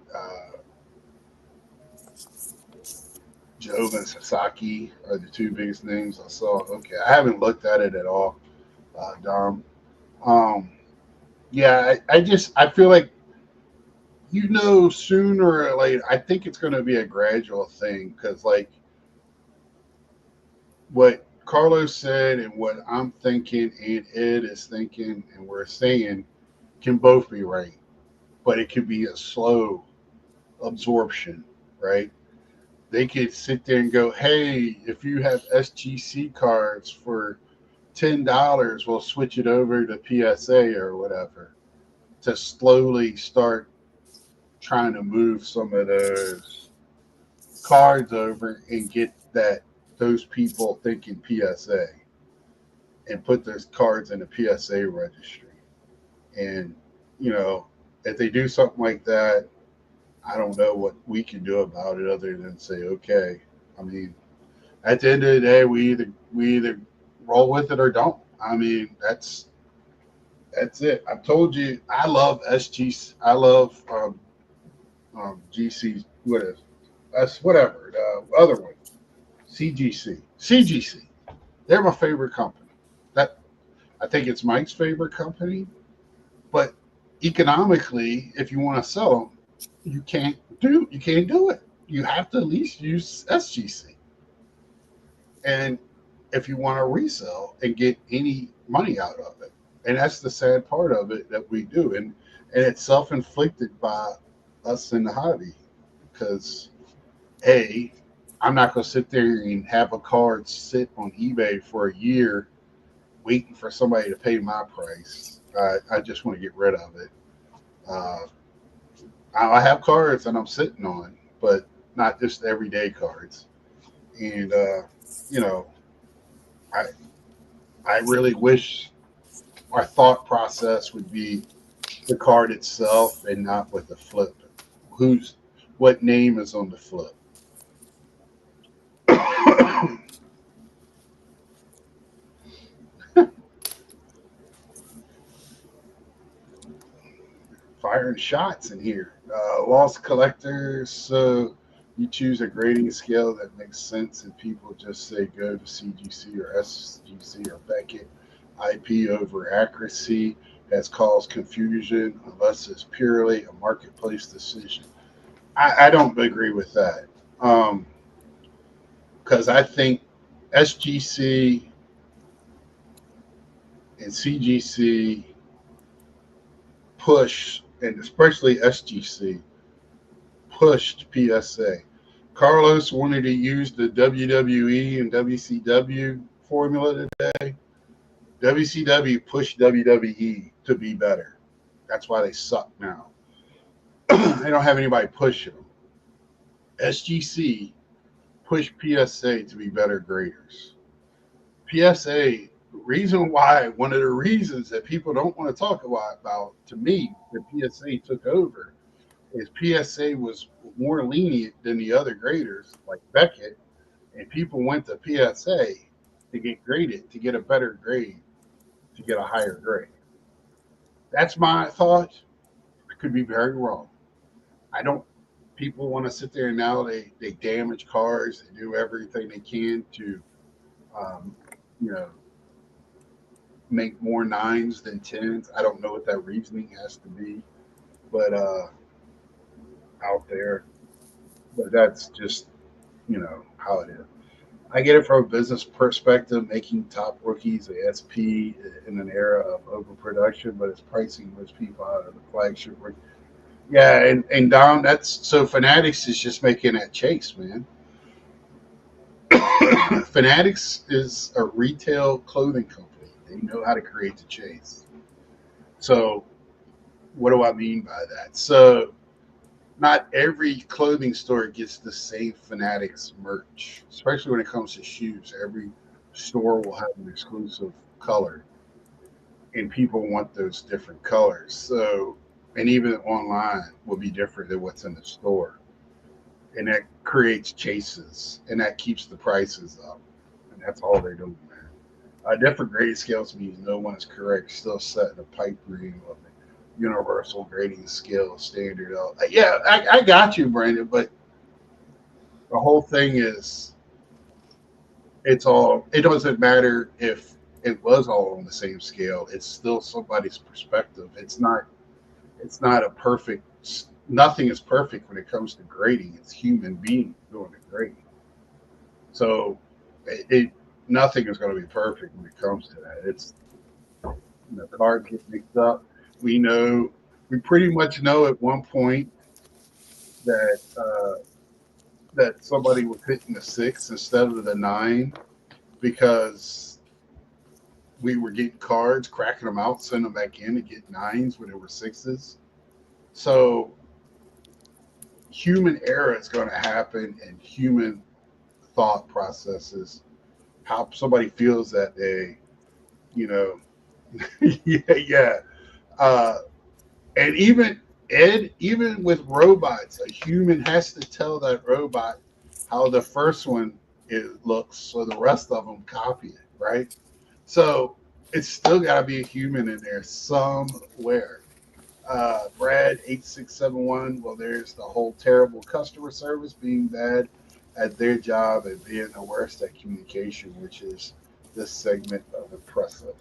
Jove and Sasaki are the 2 biggest names I saw. Okay, I haven't looked at it at all, Dom. Um, yeah, I feel like sooner or later. I think it's going to be a gradual thing because like what Carlos said and what I'm thinking and Ed is thinking and we're saying can both be right, but it could be a slow absorption, right? They could sit there and go, hey, if you have SGC cards for $10, we'll switch it over to PSA or whatever to slowly start trying to move some of those cards over and get those people thinking PSA and put those cards in the PSA registry. And you know, if they do something like that, I don't know what we can do about it other than say, okay. I mean, at the end of the day, we either roll with it or don't. I mean, that's it. I told you I love SG. I love GC. What is that's whatever the other one, CGC. They're my favorite company. That I think it's Mike's favorite company. But economically, if you want to sell them, you can't do it. You have to at least use SGC. And if you want to resell and get any money out of it. And that's the sad part of it that we do. And it's self-inflicted by us in the hobby because I'm not going to sit there and have a card sit on eBay for a year waiting for somebody to pay my price. I just want to get rid of it. Uh, I have cards that I'm sitting on, but not just everyday cards. And you know, I I really wish our thought process would be the card itself and not with the flip. Who's what name is on the flip? Firing shots in here. Lost collectors. So you choose a grading scale that makes sense, and people just say go to CGC or SGC or Beckett. IP over accuracy has caused confusion unless it's purely a marketplace decision. I don't agree with that because I think SGC and CGC push, and especially SGC, pushed PSA. Carlos wanted to use the WWE and WCW formula today. WCW pushed WWE to be better. That's why they suck now. They don't have anybody pushing them. SGC pushed PSA to be better graders. PSA, one of the reasons that people don't want to talk about to me, that PSA took over, is PSA was more lenient than the other graders, like Beckett, and people went to PSA to get graded, to get a better grade, to get a higher grade. That's my thought. I could be very wrong. I don't. People want to sit there and now they damage cars. They do everything they can to, um, you know, make more nines than tens. I don't know what that reasoning has to be, but out there. But that's just how it is. I get it from a business perspective, making top rookies a SP in an era of overproduction, but it's pricing most people out of the flagship. Yeah, and Dom, that's so Fanatics is just making that chase, man. Fanatics is a retail clothing company. They know how to create the chase. So, what do I mean by that? So, not every clothing store gets the same Fanatics merch, especially when it comes to shoes. Every store will have an exclusive color, and people want those different colors. So, and even online will be different than what's in the store, and that creates chases, and that keeps the prices up, and that's all they're doing, man. Different grade scales means no one is correct. Still setting a pipe dream of a universal grading scale standard. Yeah, I got you, Brandon, but the whole thing is it doesn't matter if it was all on the same scale. It's still somebody's perspective. It's not a perfect. Nothing is perfect when it comes to grading. It's human beings doing the grading. So nothing is going to be perfect when it comes to that. It's cards get mixed up. We pretty much know at one point that that somebody was hitting the six instead of the nine because we were getting cards, cracking them out, sending them back in to get nines when they were sixes. So human error is going to happen and human thought processes, how somebody feels that day, you know. Yeah. Uh, and even with robots, a human has to tell that robot how the first one looks, so the rest of them copy it, right? So it's still got to be a human in there somewhere. Brad 8671. Well, there's the whole terrible customer service, being bad at their job and being the worst at communication, which is this segment of impressive.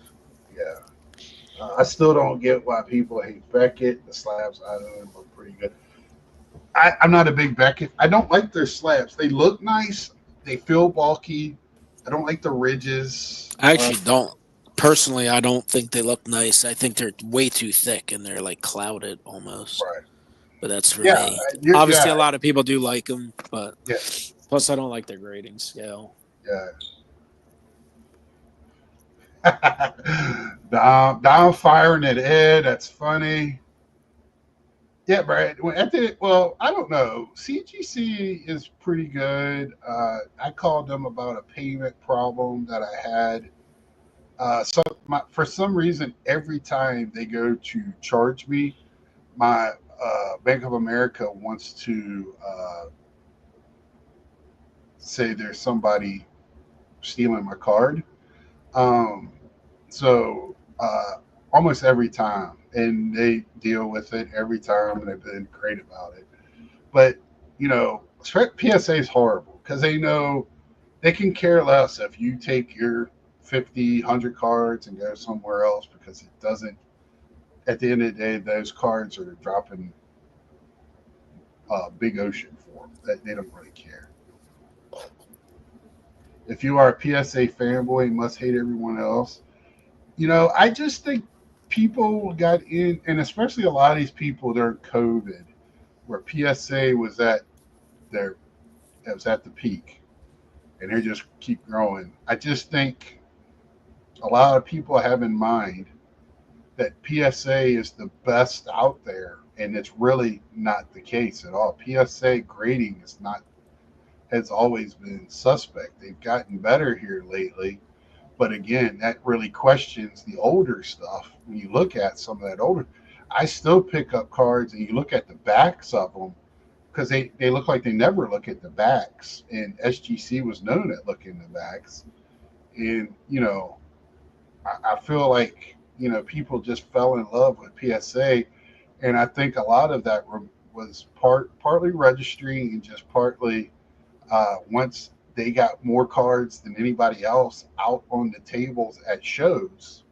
Yeah. I still don't get why people hate Beckett. The slabs I own look pretty good. I'm not a big Beckett. I don't like their slabs. They look nice. They feel bulky. I don't like the ridges. I actually don't. Personally, I don't think they look nice. I think they're way too thick and they're like clouded almost. Right. But that's for Yeah. me. Obviously, Yeah. a lot of people do like them, but Yeah. plus I don't like their grading scale. Yeah. Down firing at Ed. That's funny. Yeah, Brad. Well, I don't know. CGC is pretty good. I called them about a payment problem that I had. For some reason, every time they go to charge me, my Bank of America wants to say there's somebody stealing my card. Um, so almost every time, and they deal with it every time, and they've been great about it. But you know, PSA is horrible because they know they can care less if you take your 50, 100 cards and go somewhere else because it doesn't. At the end of the day, those cards are dropping a big ocean for them. That they don't really care. If you are a PSA fanboy, you must hate everyone else. You know, I just think people got in, and especially a lot of these people during COVID, where PSA was at their, it was at the peak, and they just keep growing. I just think a lot of people have in mind that PSA is the best out there, and it's really not the case at all. PSA grading is not, has always been suspect. They've gotten better here lately, but again, that really questions the older stuff. When you look at some of that older, I still pick up cards and you look at the backs of them because they look like they never look at the backs. And SGC was known at looking at the backs. And, you know, I feel like, you know, people just fell in love with PSA. And I think a lot of that was partly registering and just partly once they got more cards than anybody else out on the tables at shows,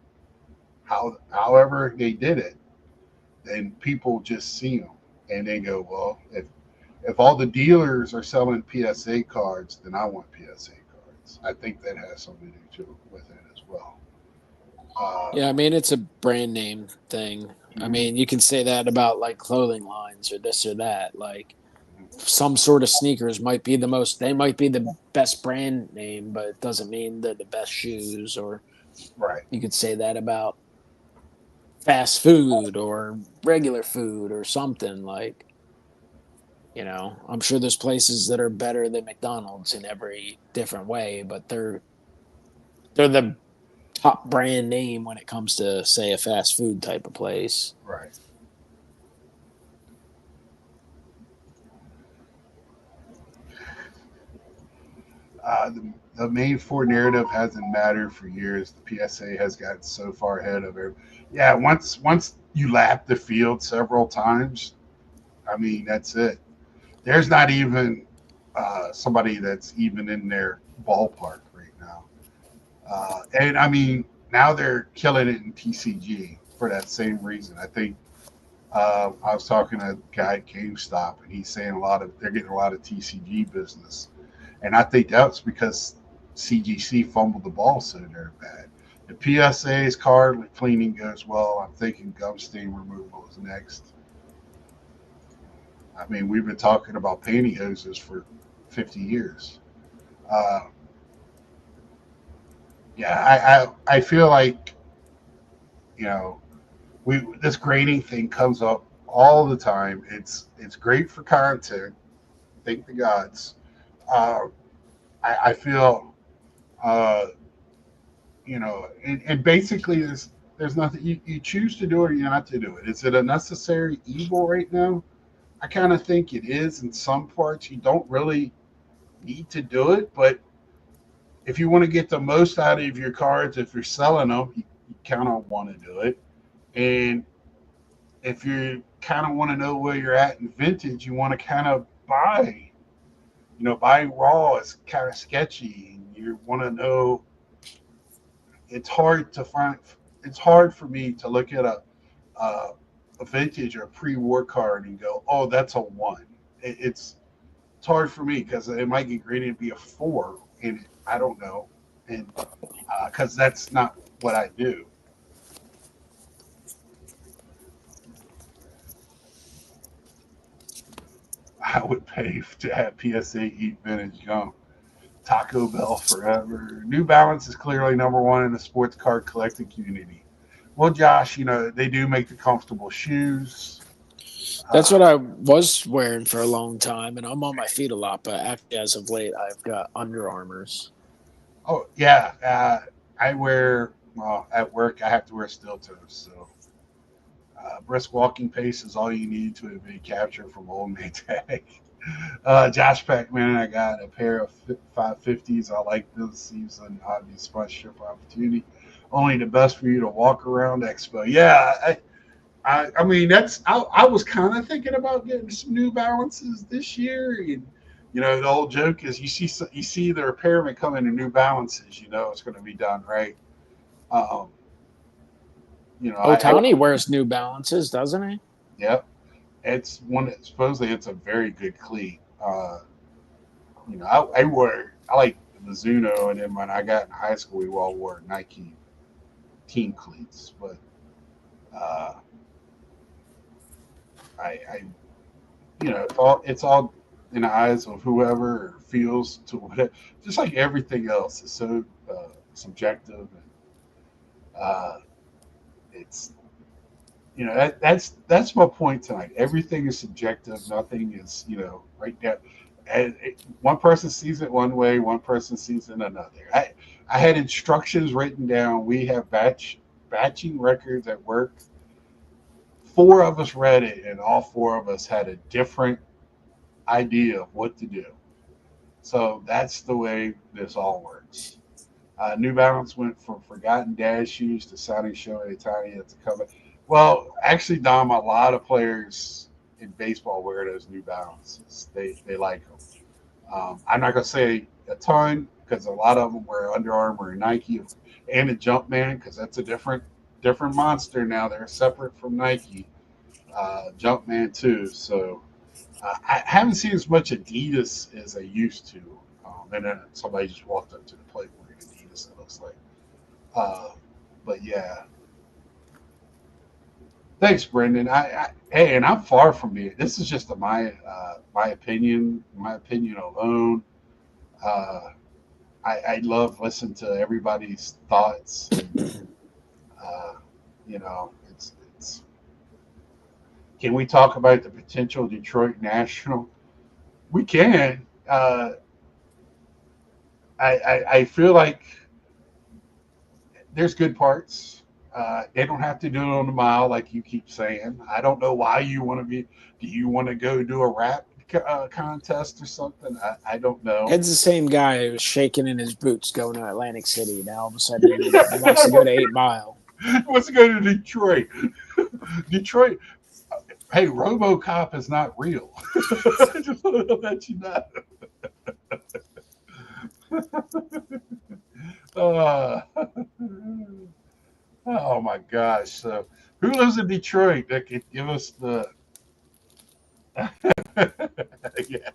however they did it, then people just see them and they go, well, if all the dealers are selling PSA cards, then I want PSA cards. I think that has something to do with it as well. Yeah, I mean, it's a brand name thing. I mean, you can say that about like clothing lines or this or that. Like, some sort of sneakers might be they might be the best brand name, but it doesn't mean they're the best shoes. Or right. you could say that about fast food or regular food or something. Like, you know, I'm sure there's places that are better than McDonald's in every different way, but they're the top brand name when it comes to, say, a fast food type of place. Right. The main four narrative hasn't mattered for years. The PSA has gotten so far ahead of it. Yeah, once you lap the field several times, I mean that's it. There's not even somebody that's even in their ballpark right now. And I mean now they're killing it in TCG for that same reason. I think I was talking to a guy at GameStop, and he's saying they're getting a lot of TCG business. And I think that's because CGC fumbled the ball so very bad. The PSA's card cleaning goes well. I'm thinking gum stain removal is next. I mean, we've been talking about pantyhoses for 50 years. Uh, yeah, I feel like, you know, this grading thing comes up all the time. It's great for content. Thank the gods. Uh, I feel, uh, and basically there's nothing you choose to do it or you not to do it. Is it a necessary evil right now? I kind of think it is in some parts. You don't really need to do it, but if you want to get the most out of your cards, if you're selling them, you kind of want to do it. And if you kind of want to know where you're at in vintage, you want to kind of buy. Buying raw is kind of sketchy. And you want to know. It's hard to find. It's hard for me to look at a, a vintage or a pre-war card and go, "Oh, that's a one." It's hard for me because it might get graded to be a four, and I don't know, and because that's not what I do. I would pay to have PSA eat vintage gum. Taco Bell forever. New Balance is clearly number one in the sports card collecting community. Well, Josh, they do make the comfortable shoes. That's what I was wearing for a long time, and I'm on my feet a lot. But actually, as of late, I've got Under Armours. Oh yeah, I wear well at work. I have to wear steel toes, so brisk walking pace is all you need to evade capture from Old Maytag. Josh Packman, I got a pair of 550s. I like this. Seems an obvious sponsorship opportunity. Only the best for you to walk around Expo. Yeah, I mean I was kind of thinking about getting some New Balances this year, and the old joke is you see the repairman coming in New Balances, it's going to be done right. Um, Otani wears New Balances, doesn't he? Yep, it's one. Supposedly, it's a very good cleat. I like Mizuno, and then when I got in high school, we all wore Nike team cleats. But uh, I it's all in the eyes of whoever feels to whatever. Just like everything else is so subjective, and it's that's my point tonight. Everything is subjective. Nothing is right there. And one person sees it one way, one person sees it another. I had instructions written down. We have batching records at work. Four of us read it, and all four of us had a different idea of what to do. So that's the way this all works. New Balance went from forgotten dad shoes to sounding show a tiny at the cover. Well, actually, Dom, a lot of players in baseball wear those New Balances. They like them. I'm not gonna say a ton because a lot of them wear Under Armour and Nike and a Jumpman because that's a different monster now. They're separate from Nike. Jumpman too. So I haven't seen as much Adidas as I used to. And then somebody just walked up to the plate wearing Adidas. It looks like. Uh, but yeah, thanks, Brendan. Hey, and I'm far from being. This is just my opinion. My opinion alone. Uh, I love listening to everybody's thoughts. And, uh, it's. Can we talk about the potential Detroit National? We can. I feel like there's good parts. They don't have to do it on the mile like you keep saying. I don't know why you want to be. Do you want to go do a rap contest or something? I don't know. It's the same guy who was shaking in his boots going to Atlantic City. Now all of a sudden he wants to go to 8 Mile. Wants to go to Detroit. Detroit. Hey, RoboCop is not real. I just want to let you know. Oh my gosh! So, who lives in Detroit that could give us the? Yeah,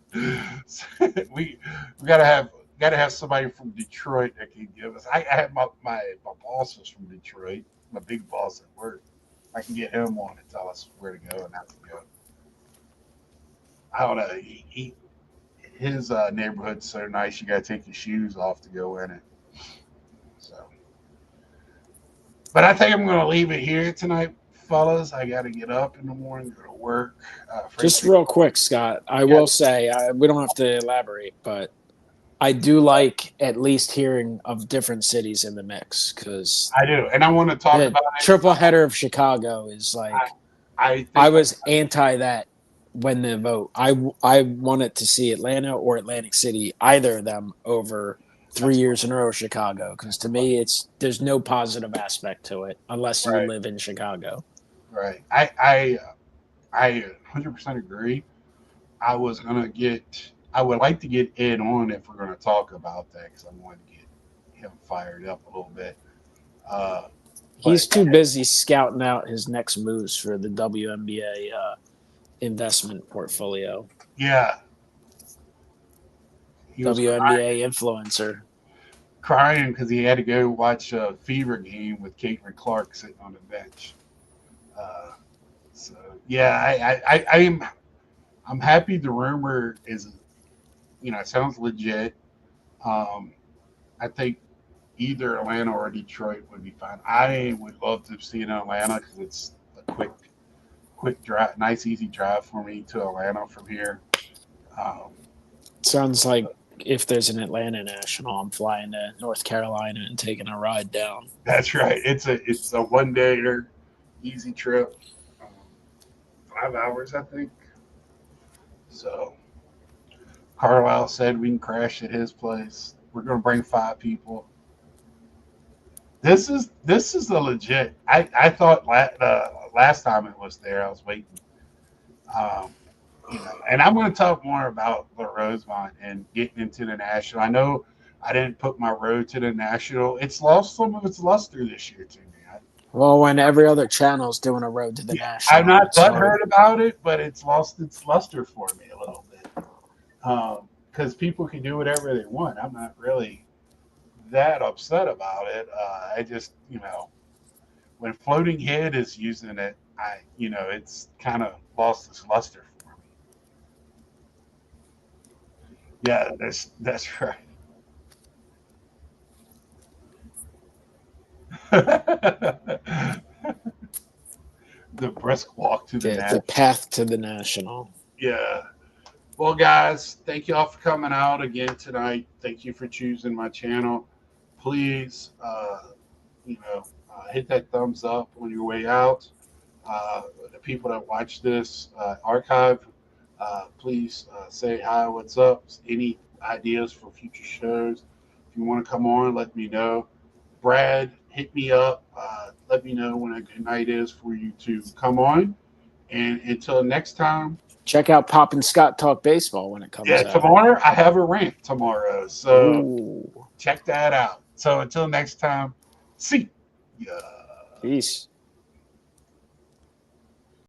we gotta have somebody from Detroit that can give us. I have my boss is from Detroit. My big boss at work. I can get him on and tell us where to go and not to go. I don't know. His neighborhood's so nice. You got to take your shoes off to go in it. So, but I think I'm going to leave it here tonight, fellas. I got to get up in the morning, go to work. Just real quick, Scott, I Yeah. will say we don't have to elaborate, but I do like at least hearing of different cities in the mix because I do, and I want to talk the about it. triple header of Chicago is like I think I was anti that when the vote. I wanted to see Atlanta or Atlantic City, either of them, over 3 years in a row Chicago, because to me there's no positive aspect to it unless you Right. live in Chicago. Right. I 100% agree. I would like to get Ed on if we're going to talk about that because I want to get him fired up a little bit. He's But too busy scouting out his next moves for the WNBA investment portfolio. yeah, he was WNBA influencer. crying because he had to go watch a Fever game with Caitlin Clark sitting on the bench. So yeah, I'm happy the rumor is, it sounds legit. Um, I think either Atlanta or Detroit would be fine. I would love to see it in Atlanta because it's a quick drive, nice easy drive for me to Atlanta from here. Sounds like if there's an Atlanta National, I'm flying to North Carolina and taking a ride down. That's right. It's a 1 day easy trip, 5 hours I think. So Carlisle said we can crash at his place. We're going to bring 5 people. This is a legit. I thought last time it was there, I was waiting. And I'm going to talk more about the Rosemont and getting into the National. I know I didn't put my road to the National. It's lost some of its luster this year to me. Well, when every other channel's doing a road to the National, I'm not butthurt about it, but it's lost its luster for me a little bit. Because people can do whatever they want. I'm not really that upset about it. I just, when Floating Head is using it, it's kind of lost its luster for me. Yeah, that's right. The brisk walk to the National. The path to the National. Yeah. Well, guys, thank you all for coming out again tonight. Thank you for choosing my channel. Please, hit that thumbs up on your way out. The people that watch this archive, please say hi, what's up, any ideas for future shows. If you want to come on, let me know. Brad, hit me up. Let me know when a good night is for you to come on. And until next time, check out Pop and Scott Talk Baseball when it comes out. Yeah, tomorrow I have a rant tomorrow. So check that out. So until next time, see ya. Peace.